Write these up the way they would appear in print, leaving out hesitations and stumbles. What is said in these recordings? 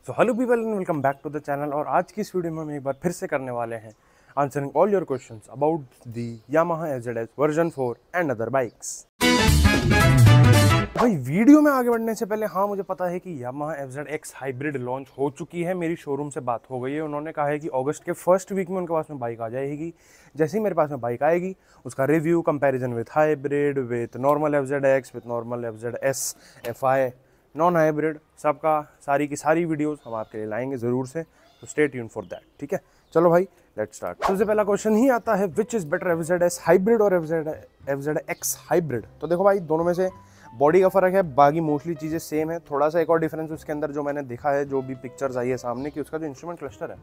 तो hello people and welcome back to the channel. और आज की इस वीडियो में हम एक बार फिर से करने वाले हैं answering all your questions about the Yamaha FZS version 4 and other bikes. भाई वीडियो में आगे बढ़ने से पहले मुझे पता है कि यामाहा एफजेडएक्स हाइब्रिड लॉन्च हो चुकी है। मेरी शोरूम से बात हो गई है, उन्होंने कहा है कि अगस्त के फर्स्ट वीक में उनके पास में बाइक आ जाएगी। जैसे ही मेरे पास में बाइक आएगी उसका review, comparison with hybrid, with normal FZX, with normal FZS, FI, non hybrid, सबका सारी की सारी वीडियोस हम आपके लिए लाएंगे ज़रूर से। तो स्टे ट्यून फॉर दैट। ठीक है, चलो भाई लेट्स स्टार्ट। सबसे पहला क्वेश्चन ही आता है, विच इज़ बेटर एफजेडएस हाइब्रिड और एफजेडएक्स हाइब्रिड। तो देखो भाई, दोनों में से बॉडी का फ़र्क है, बाकी मोस्टली चीज़ें सेम है। थोड़ा सा एक और डिफरेंस उसके अंदर जो मैंने देखा है, जो भी पिक्चर्स आई है सामने की, उसका जो इंस्ट्रूमेंट क्लस्टर है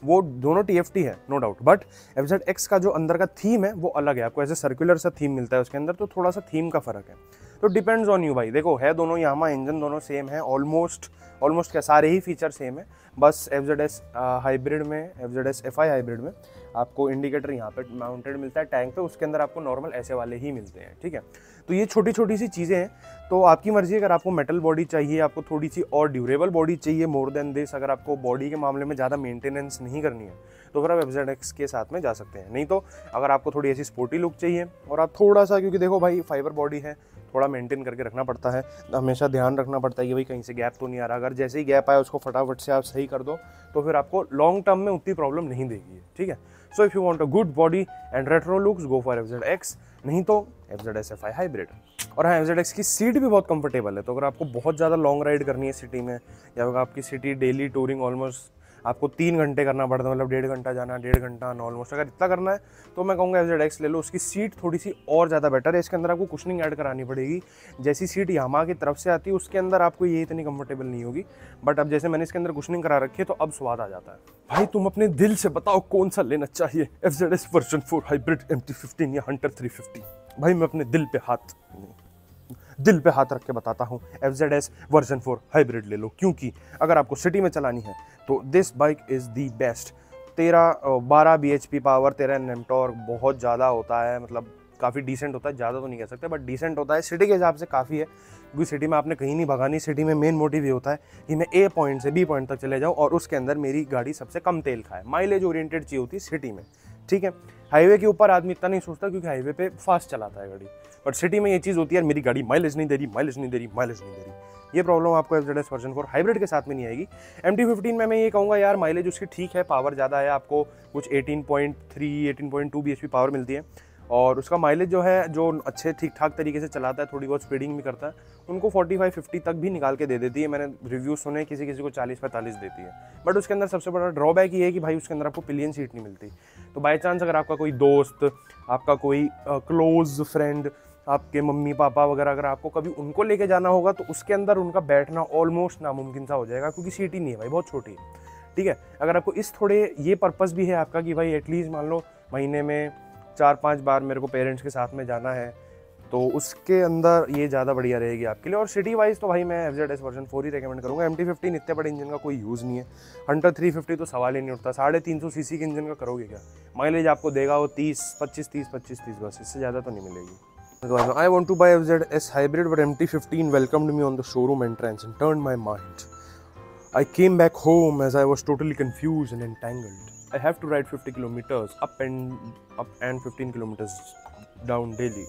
वो दोनों TFT है, नो डाउट। बट एफजेडएक्स का जो अंदर का थीम है वो अलग है, आपको ऐसे सर्कुलर सा थीम मिलता है उसके अंदर, तो थोड़ा सा थीम का फ़र्क है। तो डिपेंड्स ऑन यू भाई। देखो, है दोनों यामाहा इंजन दोनों सेम है, ऑलमोस्ट क्या सारे ही फीचर सेम है। बस एफजेडएस हाइब्रिड में, एफजेडएस एफआई हाइब्रिड में आपको इंडिकेटर यहाँ पे माउंटेड मिलता है टैंक पे, उसके अंदर आपको नॉर्मल ऐसे वाले ही मिलते हैं। ठीक है, तो ये छोटी छोटी सी चीज़ें हैं। तो आपकी मर्जी, अगर आपको मेटल बॉडी चाहिए, आपको थोड़ी सी और ड्यूरेबल बॉडी चाहिए मोर देन दिस, अगर आपको बॉडी के मामले में ज़्यादा मेंटेनेंस नहीं करनी है तो फिर आप एफजेडएक्स के साथ में जा सकते हैं। नहीं तो अगर आपको थोड़ी ऐसी स्पोर्टी लुक चाहिए और आप थोड़ा सा, क्योंकि देखो भाई फाइबर बॉडी है, थोड़ा मेंटेन करके रखना पड़ता है, हमेशा ध्यान रखना पड़ता है कि भाई कहीं से गैप तो नहीं आ रहा। अगर जैसे ही गैप आया उसको फटाफट से आप सही कर दो तो फिर आपको लॉन्ग टर्म में उतनी प्रॉब्लम नहीं देगी। ठीक है, so if you want a good body and retro looks, go for FZX, नहीं तो एफजेडएस एफआई हाइब्रिड। और हाँ, एफजेडएक्स की सीट भी बहुत कंफर्टेबल है। तो अगर आपको बहुत ज़्यादा लॉन्ग राइड करनी है सिटी में, या अगर आपकी सिटी डेली टूरिंग ऑलमोस्ट आपको 3 घंटे करना पड़ता है, मतलब 1.5 घंटा जाना, 1.5 घंटा ऑलमोस्ट, अगर इतना करना है तो मैं कहूँगा एफजेडएक्स ले लो। उसकी सीट थोड़ी सी और ज़्यादा बेटर है, इसके अंदर आपको कुशनिंग ऐड करानी पड़ेगी। जैसी सीट यामाहा की तरफ से आती है उसके अंदर आपको ये इतनी कंफर्टेबल नहीं होगी, बट अब जैसे मैंने इसके अंदर कुशनिंग करा रखी है तो अब स्वाद आ जाता है। भाई तुम अपने दिल से बताओ कौन सा लेना चाहिए, एफजेडएस वर्जन 4 हाइब्रिड, MT-15 या हंटर 350। भाई मैं अपने दिल पे हाथ रख के बताता हूँ, एफजेडएस वर्जन 4 हाइब्रिड ले लो। क्योंकि अगर आपको सिटी में चलानी है तो this bike is the best. 12 bhp power, 13 Nm torque, बहुत ज़्यादा होता है, मतलब काफ़ी डिसेंट होता है, ज़्यादा तो नहीं कह सकते बट डिसेंट होता है, सिटी के हिसाब से काफ़ी है। क्योंकि सिटी में आपने कहीं नहीं भगानी, सिटी में मेन मोटिव ये होता है कि मैं A पॉइंट से B पॉइंट तक चले जाऊँ और उसके अंदर मेरी गाड़ी सबसे कम तेल खाए। माइलेज ओरिएंटेड चाहिए होती है सिटी में। ठीक है, हाईवे के ऊपर आदमी इतना नहीं सोचता क्योंकि हाईवे पे फास्ट चलाता है गाड़ी, बट सिटी में ये चीज़ होती है यार मेरी गाड़ी माइलेज नहीं दे रही। ये प्रॉब्लम आपको एफजेडएस वर्जन 4 हाइब्रिड के साथ में नहीं आएगी। MT-15 में मैं ये कहूँगा यार, माइलेज उसकी ठीक है, पावर ज़्यादा है, आपको कुछ 18.3 18.2 bhp पावर मिलती है। और उसका माइलेज जो है, जो अच्छे ठीक ठाक तरीके से चलाता है, थोड़ी बहुत स्पीडिंग भी करता है, उनको 45-50 तक भी निकाल के दे देती है। मैंने रिव्यू सुने, किसी को 40-45 देती है। बट उसके अंदर सबसे बड़ा ड्रॉबैक ये है कि भाई उसके अंदर आपको पिलियन सीट नहीं मिलती। तो बाई चांस अगर आपका कोई दोस्त, आपका कोई क्लोज फ्रेंड, आपके मम्मी पापा वगैरह, अगर आपको कभी उनको लेके जाना होगा तो उसके अंदर उनका बैठना ऑलमोस्ट नामुमकिन सा हो जाएगा, क्योंकि सीट ही नहीं है भाई, बहुत छोटी है। ठीक है, अगर आपको इस थोड़े ये पर्पस भी है आपका कि भाई एटलीस्ट मान लो महीने में 4-5 बार मेरे को पेरेंट्स के साथ में जाना है, तो उसके अंदर ये ज़्यादा बढ़िया रहेगी आपके लिए। और सिटी वाइज तो भाई मैं एफजेडएस वर्जन 4 ही रेकमेंड करूँगा। MT-15 इतने बड़े इंजन का कोई यूज़ नहीं है, हंटर 350 तो सवाल ही नहीं उठता। 350 cc के इंजन का करोगे क्या? माइलेज आपको देगा वो 25-30 बस, इससे ज़्यादा तो नहीं मिलेगी। I want to buy FZS hybrid, but MT-15 welcomed me on the showroom entrance and turned my mind. I came back home as I was totally confused and entangled. I have to ride 50 kilometers up and 15 kilometers down daily,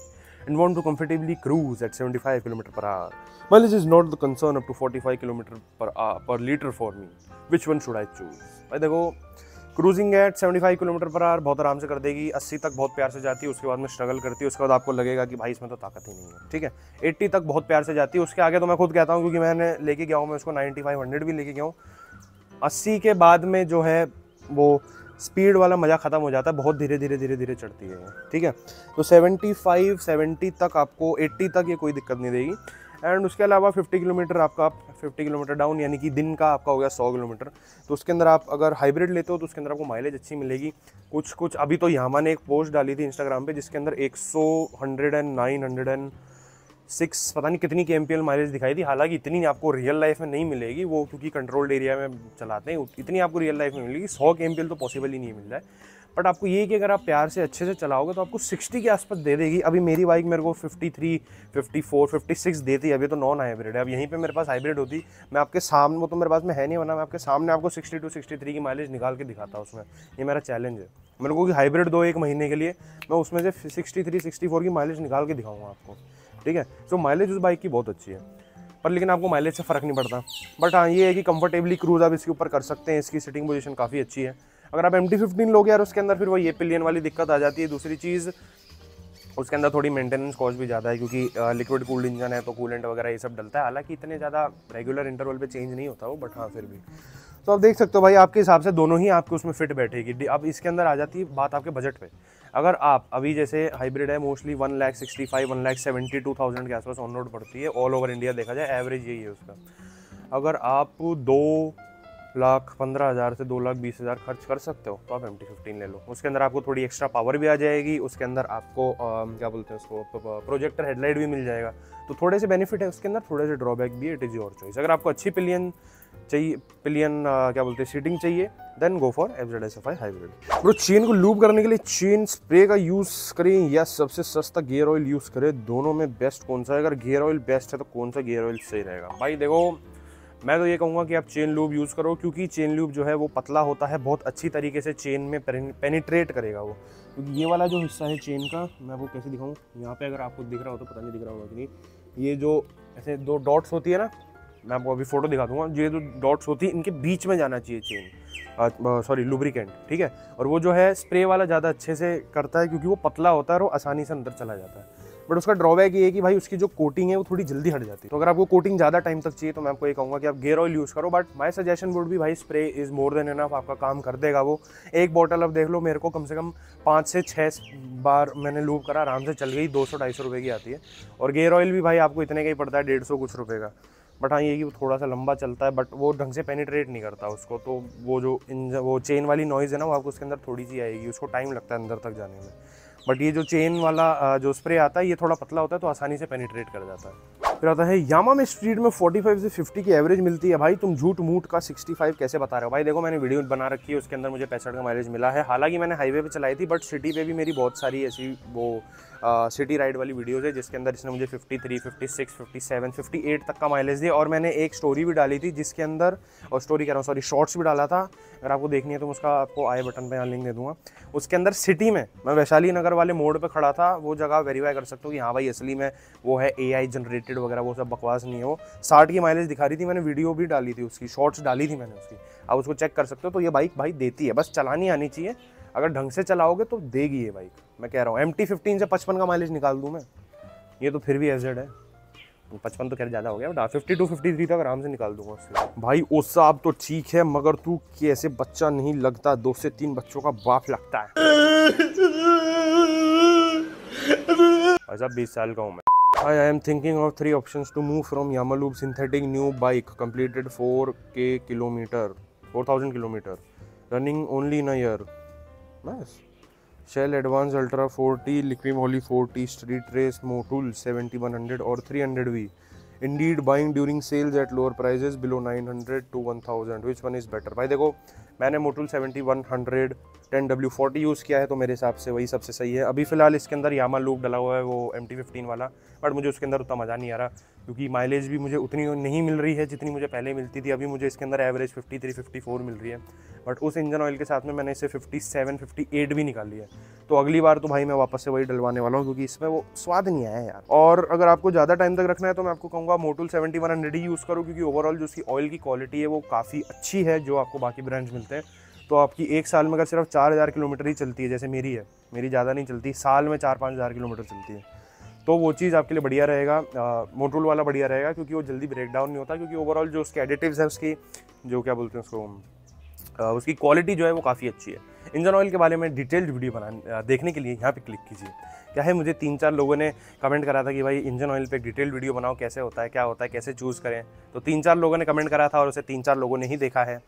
and want to comfortably cruise at 75 km per hour. Mileage is not the concern, up to 45 km per liter for me. Which one should I choose? भाई देखो, cruising at 75 kilometre per hour बहुत आराम से कर देगी, 80 तक बहुत प्यार से जाती है, उसके बाद में स्ट्रगल करती है, उसके बाद आपको लगेगा कि भाई इसमें तो ताकत ही नहीं है। ठीक है, 80 तक बहुत प्यार से जाती है, उसके आगे तो मैं खुद कहता हूँ, क्योंकि मैंने लेके गया हूँ, मैं उसको 9500 भी लेके गया हूँ। 80 के बाद में जो है वो स्पीड वाला मज़ा ख़त्म हो जाता है, बहुत धीरे धीरे चढ़ती है। ठीक है, तो 70 तक आपको, 80 तक ये कोई दिक्कत नहीं देगी। एंड उसके अलावा 50 किलोमीटर आपका, 50 किलोमीटर डाउन, यानी कि दिन का आपका हो गया 100 किलोमीटर। तो उसके अंदर आप अगर हाइब्रिड लेते हो तो उसके अंदर आपको माइलेज अच्छी मिलेगी। कुछ अभी तो यामाहा ने एक पोस्ट डाली थी इंस्टाग्राम पे, जिसके अंदर 106 पता नहीं कितनी kmpl माइलेज दिखाई थी। हालांकि इतनी आपको रियल लाइफ में नहीं मिलेगी, वो क्योंकि कंट्रोल्ड एरिया में चलाते हैं, इतनी आपको रियल लाइफ में मिलेगी। 100 kmpl तो पॉसिबल ही नहीं मिल रहा है। बट आपको ये कि अगर आप प्यार से अच्छे से चलाओगे तो आपको 60 के आसपास दे देगी। अभी मेरी बाइक मेरे को 53, 54, 56 देती है, अभी तो नॉन हाइब्रिड है। अब यहीं पे मेरे पास हाइब्रिड होती, मैं आपके सामने, वो तो मेरे पास में है नहीं, वरना मैं आपके सामने आपको 62, 63 की माइलेज निकाल के दिखाता उसमें। ये मेरा चैलेंज है मेरे को कि हाइब्रिड दो एक महीने के लिए, मैं उसमें से 63, 64 की माइलेज निकाल के दिखाऊंगा आपको, ठीक है। तो माइलेज उस बाइक की बहुत अच्छी है, पर लेकिन आपको माइलेज से फ़र्क नहीं पड़ता। बट हाँ ये है कि कंफर्टेबली क्रूज आप इसके ऊपर कर सकते हैं, इसकी सिटिंग पोजीशन काफ़ी अच्छी है। अगर आप MT-15 लोगे यार, उसके अंदर फिर वो ये पिलियन वाली दिक्कत आ जाती है। दूसरी चीज़, उसके अंदर थोड़ी मेंटेनेंस कॉस्ट भी ज़्यादा है, क्योंकि लिक्विड कूल्ड इंजन है तो कूलेंट वगैरह ये सब डलता है। हालांकि इतने ज़्यादा रेगुलर इंटरवल पे चेंज नहीं होता वो, बट हाँ फिर भी। तो आप देख सकते हो भाई, आपके हिसाब से दोनों ही आपको उसमें फिट बैठेगी। अब इसके अंदर आ जाती है बात आपके बजट पे। अगर आप अभी जैसे हाइब्रिड है मोस्टली 1,65,000 1,72,000 के आसपास ऑन रोड पड़ती है, ऑल ओवर इंडिया देखा जाए एवरेज यही है उसका। अगर आप 2,15,000 से 2,20,000 खर्च कर सकते हो तो आप MT-15 ले लो। उसके अंदर आपको थोड़ी एक्स्ट्रा पावर भी आ जाएगी, उसके अंदर आपको क्या बोलते हैं उसको, प्रोजेक्टर हेडलाइट भी मिल जाएगा। तो थोड़े से बेनिफिट है उसके अंदर, थोड़े से ड्रॉबैक भी है, इट इज़ योर चॉइस। अगर आपको अच्छी पिलियन चाहिए, क्या बोलते हैं, सीटिंग चाहिए, then go for FZ SFI hybrid. Bro chain को लूप करने के लिए चेन स्प्रे का यूज़ करें या सबसे सस्ता गियर ऑयल यूज़ करें, दोनों में बेस्ट कौन सा है? अगर गियर ऑयल बेस्ट है तो कौन सा गियर ऑयल सही रहेगा? भाई देखो, मैं तो ये कहूँगा कि आप चेन लूब यूज़ करो, क्योंकि चेन लूब जो है वो पतला होता है, बहुत अच्छी तरीके से चेन में पेनिट्रेट करेगा वो। क्योंकि ये वाला जो हिस्सा है चेन का, मैं आपको कैसे दिखाऊँ, यहाँ पे अगर आपको दिख रहा हो तो पता नहीं दिख रहा होगा कि नहीं, ये जो ऐसे 2 डॉट्स होती है ना, मैं आपको अभी फोटो दिखा दूंगा, ये जो डॉट्स होती है इनके बीच में जाना चाहिए चेन, सॉरी लुब्रिकेंट, ठीक है। और वो जो है स्प्रे वाला ज़्यादा अच्छे से करता है, क्योंकि वो पतला होता है और वो आसानी से अंदर चला जाता है। बट उसका ड्रॉबैक ये है कि भाई उसकी जो कोटिंग है वो थोड़ी जल्दी हट जाती है। तो अगर आपको कोटिंग ज़्यादा टाइम तक चाहिए तो मैं आपको ये कहूँगा कि आप गियर ऑयल यूज़ करो। बट माय सजेशन वुड भी, भाई spray is more than enough, आपका काम कर देगा वो। एक बॉटल अब देख लो, मेरे को कम से कम 5 से 6 बार मैंने लूप करा, आराम से चल गई, 200-250 रुपये की आती है। और गियर ऑयल भी भाई आपको इतने का ही पड़ता है, 150 कुछ रुपये का। बट हाँ ये कि वो थोड़ा सा लंबा चलता है, बट वो ढंग से पेनिट्रेट नहीं करता उसको। तो वो जो वो चेन वाली नॉइज़ है ना, वो आपको उसके अंदर थोड़ी सी आएगी, उसको टाइम लगता है अंदर तक जाने में। बट ये जो चेन वाला जो स्प्रे आता है, ये थोड़ा पतला होता है तो आसानी से पेनिट्रेट कर जाता है। फिर आता है यामा में स्ट्रीट में 45 से 50 की एवरेज मिलती है। भाई तुम झूठ मूठ का 65 कैसे बता रहे हो? भाई देखो, मैंने वीडियो बना रखी है, उसके अंदर मुझे 65 का माइलेज मिला है। हालांकि मैंने हाईवे पे चलाई थी, बट सिटी पे भी मेरी बहुत सारी ऐसी वो सिटी राइड वाली वीडियोस है, जिसके अंदर इसने मुझे 53, 56, 57, 58 तक का माइलेज दिया। और मैंने एक स्टोरी भी डाली थी जिसके अंदर, और स्टोरी कह रहा हूँ सॉरी, शॉर्ट्स भी डाला था। अगर आपको देखनी है तो उसका आपको आई बटन पे यहाँ लिंक दे दूँगा। उसके अंदर सिटी में मैं वैशाली नगर वाले मोड़ पे खड़ा था, वो जगह वेरीफाई कर सकते हो कि हाँ भाई असली में वो है AI जनरेटेड वगैरह, वो सब बकवास नहीं हो। 60 की माइलेज दिखा रही थी, मैंने वीडियो भी डाली थी उसकी, शॉर्ट्स डाली थी मैंने उसकी, आप उसको चेक कर सकते हो। तो ये बाइक भाई देती है, बस चलानी आनी चाहिए। अगर ढंग से चलाओगे तो देगी ये बाइक, मैं कह रहा हूँ। MT-15 से 55 का माइलेज निकाल दूँ मैं, ये तो फिर भी FZ है, 55 तो खैर ज़्यादा हो गया, बट 52, 53 तक आराम से निकाल दूंगा उससे। भाई ओ साहब तो ठीक है, मगर तू कैसे बच्चा नहीं लगता? 2 से 3 बच्चों का बाप लगता है। अच्छा 20 साल का हूँ मैं। I am thinking of 3 options to move from Yamalube synthetic new bike completed 4K kilometer, 4,000 kilometer, running only in a year. Nice. Shell Advance Ultra 40, Liquim Holy 40, Street Race Motul 7100 or 300V. Indeed buying during sales at lower prices below 900 to 1000. Which one is better? भाई देखो, मैंने Motul 7100 10W40 use किया है, तो मेरे हिसाब से वही सबसे सही है। अभी फ़िलहाल इसके अंदर यामा लूप डला हुआ है, वो MT-15 वाला, बट मुझे उसके अंदर उतना मज़ा नहीं आ रहा, क्योंकि माइलेज भी मुझे उतनी नहीं मिल रही है जितनी मुझे पहले मिलती थी। अभी मुझे इसके अंदर एवरेज 53, 54 मिल रही है, बट उस इंजन ऑयल के साथ में मैंने इसे 57, 58 भी निकाल लिया है। तो अगली बार तो भाई मैं वापस से वही डलवाने वाला हूँ, क्योंकि इसमें वो स्वाद नहीं आया यार। और अगर आपको ज़्यादा टाइम तक रखना है तो मैं आपको कहूँगा Motul 7100 ही यूज़ करो, क्योंकि ओवरऑल जो उसकी ऑयल की क्वालिटी है वो काफ़ी अच्छी है, जो आपको बाकी ब्रांड्स मिलते हैं। तो आपकी एक साल में अगर सिर्फ 4000 किलोमीटर ही चलती है, जैसे मेरी है, मेरी ज़्यादा नहीं चलती, साल में 4-5 हज़ार किलोमीटर चलती है, तो वो चीज़ आपके लिए बढ़िया रहेगा। Motul वाला बढ़िया रहेगा, क्योंकि वो जल्दी ब्रेक डाउन नहीं होता, क्योंकि ओवरऑल जो उसके एडिटिव्स है, उसकी जो क्या बोलते हैं उसको, उसकी क्वालिटी जो है वो काफ़ी अच्छी है। इंजन ऑयल के बारे में डिटेल्ड वीडियो देखने के लिए यहाँ पे क्लिक कीजिए। क्या है, मुझे 3-4 लोगों ने कमेंट करा था कि भाई इंजन ऑयल पे डिटेल्ड वीडियो बनाओ, कैसे होता है, क्या होता है, कैसे चूज़ करें। तो 3-4 लोगों ने कमेंट करा था और उसे 3-4 लोगों ने ही देखा है,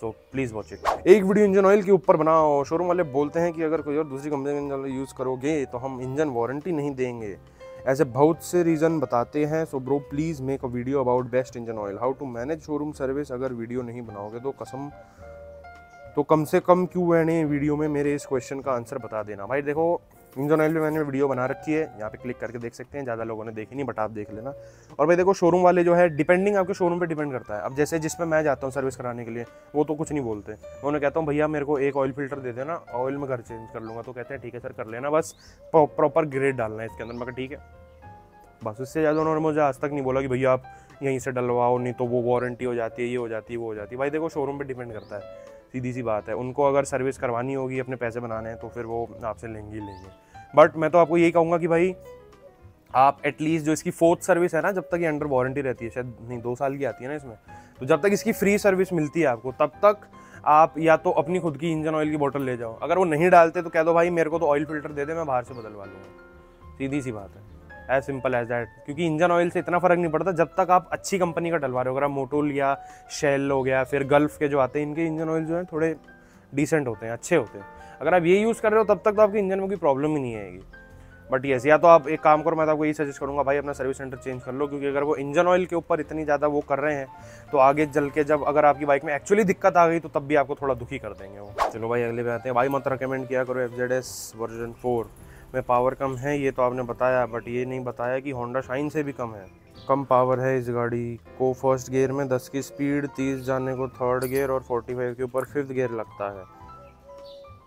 सो प्लीज़ वॉच इट। एक वीडियो इंजन ऑयल के ऊपर बनाओ। शोरूम वाले बोलते हैं कि अगर कोई और दूसरी कंपनी का इंजन ऑयल यूज़ करोगे तो हम इंजन वारंटी नहीं देंगे, ऐसे बहुत से रीज़न बताते हैं। So bro please make a video about best engine oil, how to manage showroom service. अगर वीडियो नहीं बनाओगे तो कसम तो कम से कम Q&A वीडियो में मेरे इस क्वेश्चन का आंसर बता देना। भाई देखो इंजन ऑयल में मैंने वीडियो बना रखी है, यहाँ पे क्लिक करके देख सकते हैं, ज़्यादा लोगों ने देखी नहीं बट आप देख लेना। और भाई देखो शोरूम वाले जो है डिपेंडिंग आपके शोरूम पे डिपेंड करता है। अब जैसे जिसमें मैं जाता हूँ सर्विस कराने के लिए वो तो कुछ नहीं बोलते, मैं उन्हें कहता हूँ भैया मेरे को एक ऑयल फिल्टर दे देना, ऑयल में घर चेंज कर लूँगा, तो कहते हैं ठीक है सर कर लेना, बस प्रॉपर ग्रेड डालना है इसके अंदर। मैं कहा ठीक है बस, इससे ज़्यादा उन्होंने मुझे आज तक नहीं बोला कि भैया आप यहीं से डलवाओ नहीं तो वो वारंटी हो जाती है, ये हो जाती है, वो हो जाती है। भाई देखो शोरूम पे डिपेंड करता है, सीधी सी बात है। उनको अगर सर्विस करवानी होगी, अपने पैसे बनाने हैं, तो फिर वो आपसे लेंगे ही लेंगे। बट मैं तो आपको यही कहूँगा कि भाई आप एटलीस्ट जो इसकी 4th सर्विस है ना, जब तक ये अंडर वारंटी रहती है, शायद नहीं 2 साल की आती है ना इसमें, तो जब तक इसकी फ्री सर्विस मिलती है आपको, तब तक आप या तो अपनी खुद की इंजन ऑयल की बोतल ले जाओ। अगर वो नहीं डालते तो कह दो भाई मेरे को तो ऑयल फिल्टर दे दे, मैं बाहर से बदलवा लूँगा। सीधी सी बात है, एज सिंपल एज दैट। क्योंकि इंजन ऑयल से इतना फर्क नहीं पड़ता जब तक आप अच्छी कंपनी का डलवा रहे हो। अगर आप मोटोल या शेल हो गया, फिर गल्फ के जो आते हैं, इनके इंजन ऑयल जो है थोड़े डिसेंट होते हैं, अच्छे होते हैं। अगर आप ये यूज़ कर रहे हो तब तक तो आपके इंजन में कोई प्रॉब्लम ही नहीं आएगी। बट यस, या तो आप एक काम करो, मैं तो आपको यही सजेस्ट करूंगा भाई अपना सर्विस सेंटर चेंज कर लो। क्योंकि अगर वो इंजन ऑयल के ऊपर इतनी ज़्यादा वो कर रहे हैं तो आगे चल के जब अगर आपकी बाइक में एक्चुअली दिक्कत आ गई तो तब भी आपको थोड़ा दुखी कर देंगे वो। चलो भाई अगले पे आते हैं। भाई मत रिकमेंड किया करो FZS वर्जन 4 में पावर कम है, ये तो आपने बताया, बट ये नहीं बताया कि होंडा शाइन से भी कम है। कम पावर है इस गाड़ी को, फर्स्ट गियर में 10 की स्पीड, 30 जाने को 3rd गियर और 45 के ऊपर 5th गियर लगता है।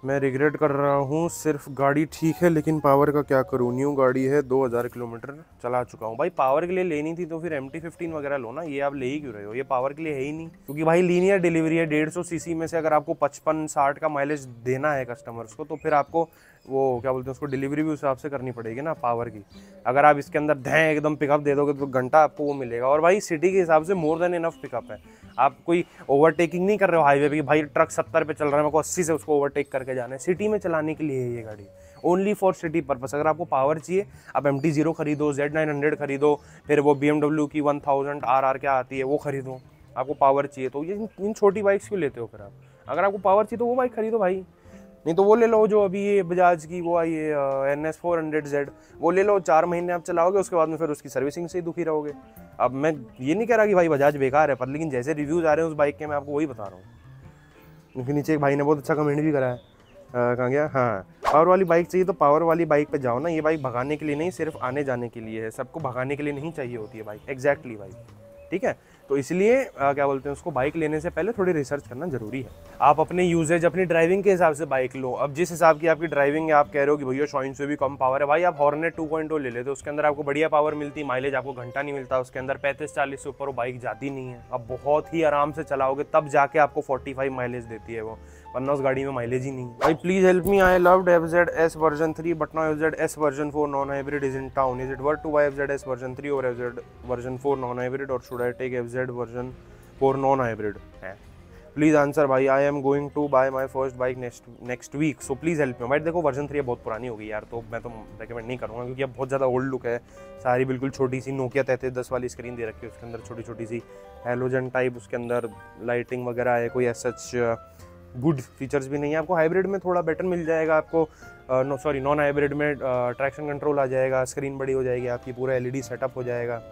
मैं रिग्रेट कर रहा हूँ, सिर्फ गाड़ी ठीक है लेकिन पावर का क्या करूँ। न्यू गाड़ी है, 2000 किलोमीटर चला चुका हूँ। भाई पावर के लिए लेनी थी तो फिर MT-15 वगैरह लो ना, ये आप ले ही क्यों रहे हो, ये पावर के लिए है ही नहीं। क्योंकि भाई लीनियर डिलीवरी है, 150 सीसी में से अगर आपको 55-60 का माइलेज देना है कस्टमर्स को, तो फिर आपको वो क्या बोलते हैं उसको, डिलीवरी भी उस हिसाब से करनी पड़ेगी ना पावर की। अगर आप इसके अंदर धैं एकदम पिकअप दे दोगे तो घंटा आपको वो मिलेगा। और भाई सिटी के हिसाब से मोर देन इनफ पिकअप है। आप कोई ओवरटेकिंग नहीं कर रहे हो हाईवे पे, भाई ट्रक 70 पे चल रहा है, मेरे को 80 से उसको ओवरटेक करके जाना है। सिटी में चलाने के लिए है ये गाड़ी, ओनली फॉर सिटी पर्पस। अगर आपको पावर चाहिए आप MT-0 खरीदो, Z900 खरीदो, फिर वो BMW की 1000 RR क्या आती है वो खरीदो। आपको पावर चाहिए तो ये इन छोटी बाइक्स क्यों लेते हो फिर आप? अगर आपको पावर चाहिए तो वो बाइक खरीदो भाई, नहीं तो वो ले लो जो अभी ये बजाज की वो आई है NS 400Z, वो ले लो। 4 महीने आप चलाओगे, उसके बाद में फिर उसकी सर्विसिंग से ही दुखी रहोगे। अब मैं ये नहीं कह रहा कि भाई बजाज बेकार है, पर लेकिन जैसे रिव्यूज़ आ रहे हैं उस बाइक के, मैं आपको वही बता रहा हूँ। क्योंकि नीचे एक भाई ने बहुत अच्छा कमेंट भी करा है, कहाँ गया, हाँ पावर वाली बाइक चाहिए तो पावर वाली बाइक पे जाओ ना। ये बाइक भगाने के लिए नहीं, सिर्फ आने जाने के लिए है। सबको भगाने के लिए नहीं चाहिए होती है बाइक। एग्जैक्टली भाई, ठीक है। तो इसलिए क्या बोलते हैं उसको, बाइक लेने से पहले थोड़ी रिसर्च करना जरूरी है। आप अपने यूजेज, अपनी ड्राइविंग के हिसाब से बाइक लो। अब जिस हिसाब की आपकी ड्राइविंग है, आप कह रहे हो कि भैया शाइन से भी कम पावर है, भाई आप हॉर्नेट 2.0 ले लेते, उसके अंदर आपको बढ़िया पावर मिलती, माइलेज आपको घंटा नहीं मिलता उसके अंदर, 35-40 से ऊपर वो बाइक जाती नहीं है। अब बहुत ही आराम से चलाओगे तब जाके आपको 45 माइलेज देती है वो, वरना उस गाड़ी में माइलेज ही नहीं। भाई please help me, I loved FZS version 3 but now FZS version 4 non hybrid is in town, is it worth to buy FZS version 3 और FZ वर्जन 4 नॉन हाइब्रिड, और should I take FZ version 4 non hybrid है? Please answer भाई, I am going to buy my first bike next week, so please help me. भाई देखो version 3 बहुत पुरानी हो गई यार, तो मैं तो रेकमेंड नहीं करूँगा, क्योंकि अब बहुत ज़्यादा ओल्ड लुक है सारी, बिल्कुल छोटी सी नोकिया 3310 वाली स्क्रीन दे रखी है, उसके अंदर छोटी छोटी सी हेलोजन टाइप, उसके अंदर लाइटिंग वगैरह है, कोई सच गुड फीचर्स भी नहीं है। आपको हाइब्रिड में थोड़ा बेटर मिल जाएगा आपको, नॉन हाइब्रिड में ट्रैक्शन कंट्रोल आ जाएगा, स्क्रीन बड़ी हो जाएगी आपकी, पूरा LED सेटअप हो जाएगा,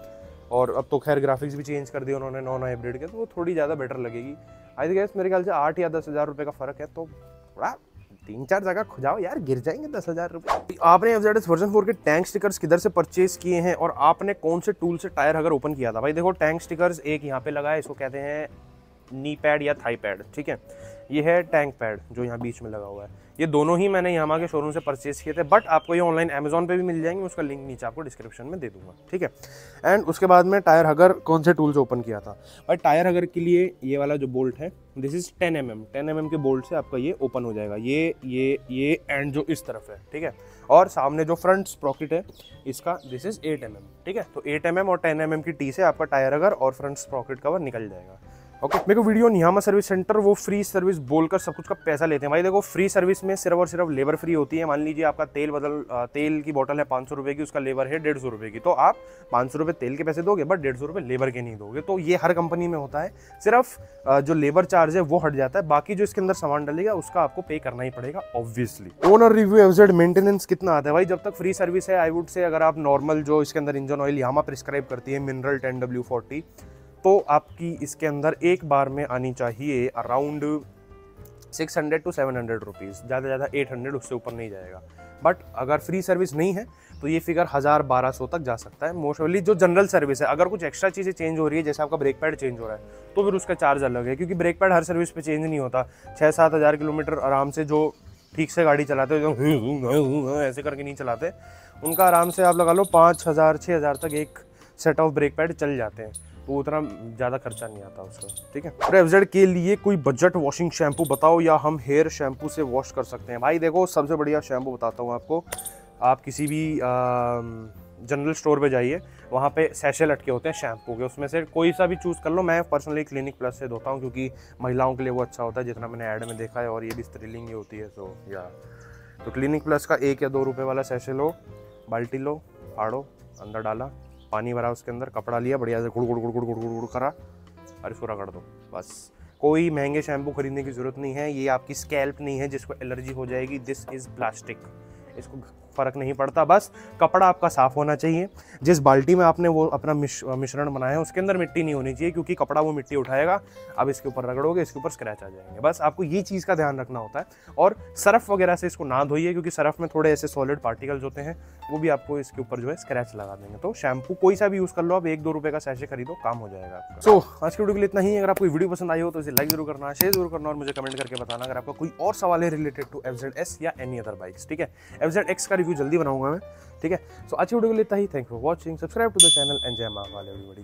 और अब तो खैर ग्राफिक्स भी चेंज कर दिए उन्होंने नॉन हाइब्रिड के, तो वो थोड़ी ज़्यादा बेटर लगेगी। आई गेस मेरे ख्याल से 8 या 10 हज़ार रुपये का फ़र्क है, तो थोड़ा 3-4 जगह खुजाओ यार, गिर जाएंगे 10 हज़ार रुपये। आपने FZS वर्जन 4 के टैंक स्टिकर्स किधर से परचेज किए हैं और आपने कौन से टूल से टायर अगर ओपन किया था? भाई देखो टैंक स्टिकर्स एक यहाँ पे लगा है, इसको कहते हैं नी पैड या थाई पैड, ठीक है। ये है टैंक पैड जो यहाँ बीच में लगा हुआ है, ये दोनों ही मैंने यामाहा के शोरूम से परचेज किए थे, बट आपको ये ऑनलाइन अमेजोन पे भी मिल जाएंगे, उसका लिंक नीचे आपको डिस्क्रिप्शन में दे दूंगा, ठीक है। एंड उसके बाद में टायर हगर कौन से टूल से ओपन किया था? और टायर हगर के लिए ये वाला जो बोल्ट है, दिस इज 10 mm के बोल्ट से आपका ये ओपन हो जाएगा, ये एंड जो इस तरफ है, ठीक है। और सामने जो फ्रंट स्प्रॉकेट है इसका, दिस इज 8 mm, ठीक है। तो 8 mm और 10 mm की टी से आपका टायर हगर और फ्रंट स्प्रॉकेट कवर निकल जाएगा। ओके मेरे को वीडियो नियामा सर्विस सेंटर वो फ्री सर्विस बोलकर सब कुछ का पैसा लेते हैं। भाई देखो फ्री सर्विस में सिर्फ और सिर्फ लेबर फ्री होती है। मान लीजिए आपका तेल की बोतल है 500 रुपये की, उसका लेबर है 150 रुपये की, तो आप 500 रुपये तेल के पैसे दोगे बट 150 रुपये लेबर के नहीं दोगे। तो ये हर कंपनी में होता है, सिर्फ जो लेबर चार्ज है वो हट जाता है, बाकी जो इसके अंदर सामान डलेगा उसका आपको पे करना ही पड़ेगा obviously. Owner review FZ maintenance कितना आता है? भाई जब तक फ्री सर्विस है आई वुड से, अगर आप नॉर्मल जो इसके अंदर इंजन ऑयल यामा प्रिस्क्राइब करती है मिनरल 10W40, तो आपकी इसके अंदर एक बार में आनी चाहिए अराउंड 600 to 700 रुपीज़, ज़्यादा ज़्यादा 800, उससे ऊपर नहीं जाएगा। बट अगर फ्री सर्विस नहीं है तो ये फिगर 1000-1200 तक जा सकता है। मोस्टली जो जनरल सर्विस है, अगर कुछ एक्स्ट्रा चीज़ें चेंज हो रही है, जैसे आपका ब्रेक पैड चेंज हो रहा है, तो फिर उसका चार्ज अलग है, क्योंकि ब्रेक पैड हर सर्विस पे चेंज नहीं होता। 6-7 हज़ार किलोमीटर आराम से जो ठीक से गाड़ी चलाते हो, जो ऐसे करके नहीं चलाते, उनका आराम से आप लगा लो 5000-6000 तक एक सेट ऑफ ब्रेक पैड चल जाते हैं, तो उतना ज़्यादा खर्चा नहीं आता उसका, ठीक है। और एफजेड के लिए कोई बजट वॉशिंग शैम्पू बताओ, या हम हेयर शैम्पू से वॉश कर सकते हैं? भाई देखो, सबसे बढ़िया शैम्पू बताता हूँ आपको। आप किसी भी जनरल स्टोर पे जाइए, वहाँ पे सैशे लटके होते हैं शैम्पू के, उसमें से कोई सा भी चूज़ कर लो। मैं पर्सनली क्लिनिक प्लस से धोता हूँ, क्योंकि महिलाओं के लिए वो अच्छा होता है, जितना मैंने ऐड में देखा है, और ये भी स्त्रीलिंग ही होती है। तो क्लिनिक प्लस का 1 या 2 रुपये वाला सैशे लो, बाल्टी लो, फाड़ो, अंदर डाला, पानी भरा, उसके अंदर कपड़ा लिया, बढ़िया से गुड़ गुड़ गुड़ गुड़ गुड़ गुड़ गुड़ करा और इसको रगड़ दो, बस। कोई महंगे शैम्पू खरीदने की ज़रूरत नहीं है। ये आपकी स्कैल्प नहीं है जिसको एलर्जी हो जाएगी। दिस इज़ प्लास्टिक, इसको फ़र्क नहीं पड़ता, बस कपड़ा आपका साफ़ होना चाहिए। जिस बाल्टी में आपने वो अपना मिश्रण बनाया है, उसके अंदर मिट्टी नहीं होनी चाहिए, क्योंकि कपड़ा वो मिट्टी उठाएगा। अब इसके ऊपर रगड़ोगे, इसके ऊपर स्क्रैच आ जाएंगे। बस आपको ये चीज़ का ध्यान रखना होता है। और सरफ वगैरह से इसको ना धोइए, क्योंकि सरफ में थोड़े ऐसे सॉलिड पार्टिकल्स होते हैं, वो भी आपको इसके ऊपर जो है स्क्रैच लगा देंगे। तो शैम्पू कोई सा भी यूज़ कर लो, आप 1-2 रुपये का सैशे खरीदो, काम हो जाएगा आपका। सो आज की वीडियो के लिए इतना ही। अगर आपको वीडियो पसंद आई हो तो इसे लाइक जरूर करना, शेयर जरूर करना, और मुझे कमेंट करके बताना अगर आपका कोई और सवाल है रिलेटेड टू FZS या एनी अदर बाइक्स, ठीक है। FZX का रिव्यू जल्दी बनाऊंगा मैं, ठीक है। सो आज की वीडियो के लिए इतना ही। Thank you for watching, subscribe to the channel, and जय महाकाल एवरीबॉडी।